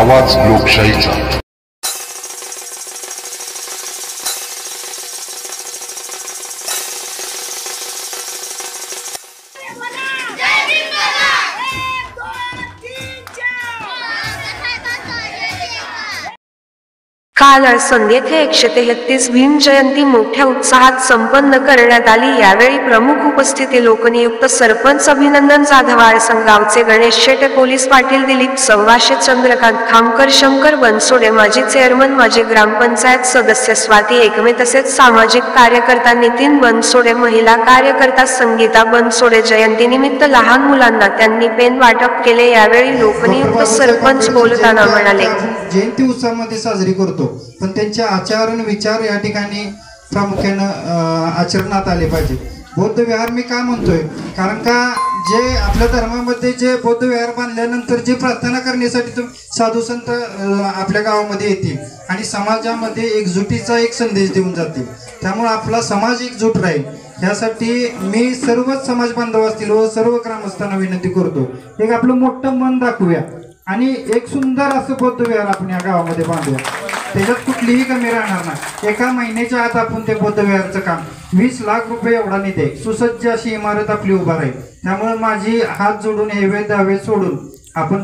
आवाज लोकशाहीचा। काल अळसंद येथे 133 भीम जयंती मोठ्या उत्साहात संपन्न करण्यात आली। यावेळी प्रमुख उपस्थिती लोकनियुक्त सरपंच अभिनंदन जाधव, अळसंद गावचे गणेश शेटे, पोलीस पाटील दिलीप संवाशे, चंद्रकांत खामकर, शंकर बनसोडे, माजी चेअरमन, माजी ग्रामपंचायत सदस्य स्वाती एकमे, तसेच सामाजिक कार्यकर्ता नितीन बनसोडे, महिला कार्यकर्ता संगीता बनसोडे। जयंतीनिमित्त लहान मुलांना त्यांनी पेन वाटप केले। यावेळी लोकनियुक्त सरपंच बोलताना म्हणाले, जयंती उत्सवामध्ये साजरी करतो, पण त्यांचे आचरण विचार या ठिकाणी प्रामुख्यानं आचरणात आले पाहिजे। बौद्ध विहार मी का म्हणतोय, कारण का जे आपल्या धर्मामध्ये जे बौद्ध विहार बांधल्यानंतर जे प्रार्थना करण्यासाठी साधू संत आपल्या गावामध्ये येतील आणि समाजामध्ये एकजुटीचा एक संदेश देऊन जातील, त्यामुळे आपला समाज एकजूट राहील यासाठी मी सर्वच समाज बांधव असतील व सर्व ग्रामस्थांना विनंती करतो, एक आपलं मोठं मन दाखवूया आणि एक सुंदर असं बौद्ध विहार आपण या गावामध्ये बांधूया। त्याच्यात कुठलीही कमी राहणार नाही। एका महिन्याच्या आत आपण ते बौद्ध विहारचं काम 20 लाख रुपये एवढा निधी आहे, सुसज्ज अशी इमारत आपली उभा राहील। त्यामुळे माझी हात जोडून हेवे दावे सोडून आपण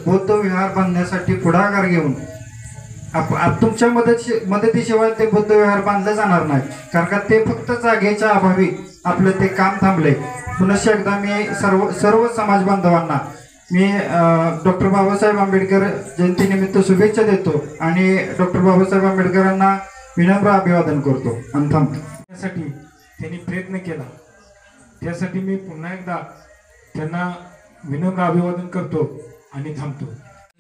बौद्ध विहार बांधण्यासाठी पुढाकार घेऊन तुमच्या मदतीशिवाय ते बौद्ध विहार बांधलं जाणार नाही, कारण का ते फक्त जागेच्या अभावी आपलं ते काम थांबलंय। पुनश्च एकदा मी सर्व समाज बांधवांना मी डॉक्टर बाबासाहेब आंबेडकर जयंतीनिमित्त शुभेच्छा देतो आणि डॉक्टर बाबासाहेब आंबेडकरांना विनम्र अभिवादन करतो आणि थांबतो। त्यासाठी त्यांनी प्रयत्न केला, त्यासाठी मी पुन्हा एकदा त्यांना विनम्र अभिवादन करतो आणि थांबतो।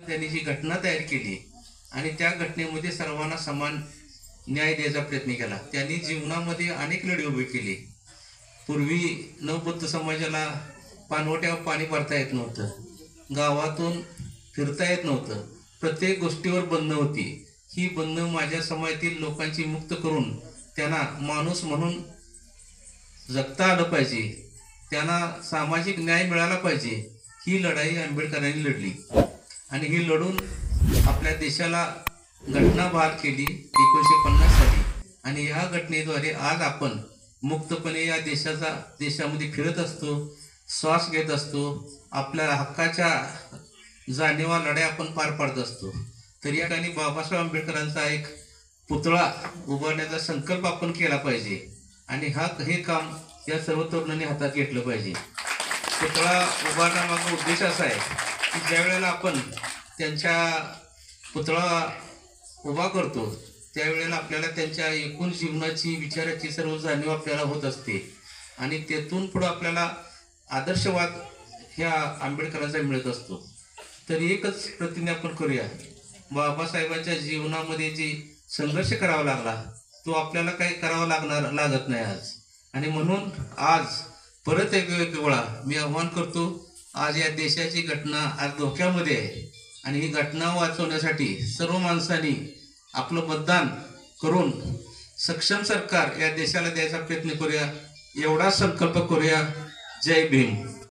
त्यांनी जी घटना तयार केली आणि त्या घटनेमध्ये सर्वांना समान न्याय द्यायचा प्रयत्न केला। त्यांनी जीवनामध्ये अनेक लढे उभे केले। पूर्वी नवबुद्ध समाजाला पाणवट्यावर पाणी भरता येत नव्हतं, गावातून फिरता येत नव्हतं, प्रत्येक गोष्टीवर बंधनं होती। ही बंधनं माझ्या समाजातील लोकांची मुक्त करून त्यांना माणूस म्हणून जगता आलं पाहिजे, त्यांना सामाजिक न्याय मिळाला पाहिजे, ही लढाई आंबेडकरांनी लढली आणि ही लढून आपल्या देशाला घटना बहाल केली 1950 साली। आणि ह्या घटनेद्वारे आज आपण मुक्तपणे या देशामध्ये फिरत असतो, श्वास घेत असतो, आपल्या हक्काच्या जाणीवा लढाई आपण पार पाडत असतो। तर या ठिकाणी बाबासाहेब आंबेडकरांचा एक पुतळा उभारण्याचा संकल्प आपण केला पाहिजे आणि हे काम या सर्व तरुणांनी हातात घेतलं पाहिजे। पुतळा उभारण्यामागचा उद्देश असा आहे की ज्या वेळेला आपण त्यांच्या पुतळा उभा करतो त्यावेळेला आपल्याला त्यांच्या एकूण जीवनाची विचाराची सर्व जाणीव आपल्याला होत असते आणि त्यातून पुढे आपल्याला आदर्शवाद ह्या आंबेडकरांचा मिळत असतो। तर एकच प्रतिज्ञा आपण करूया, बाबासाहेबांच्या जीवनामध्ये जे संघर्ष करावा लागला तो आपल्याला काही करावा लागत नाही आज। आणि म्हणून आज परत एक वेळा मी आव्हान करतो, आज या देशाची घटना आज धोक्यामध्ये आहे आणि ही घटना वाचवण्यासाठी सर्व माणसांनी आपलं मतदान करून सक्षम सरकार या देशाला द्यायचा प्रयत्न करूया, एवढा संकल्प करूया। जय भीम।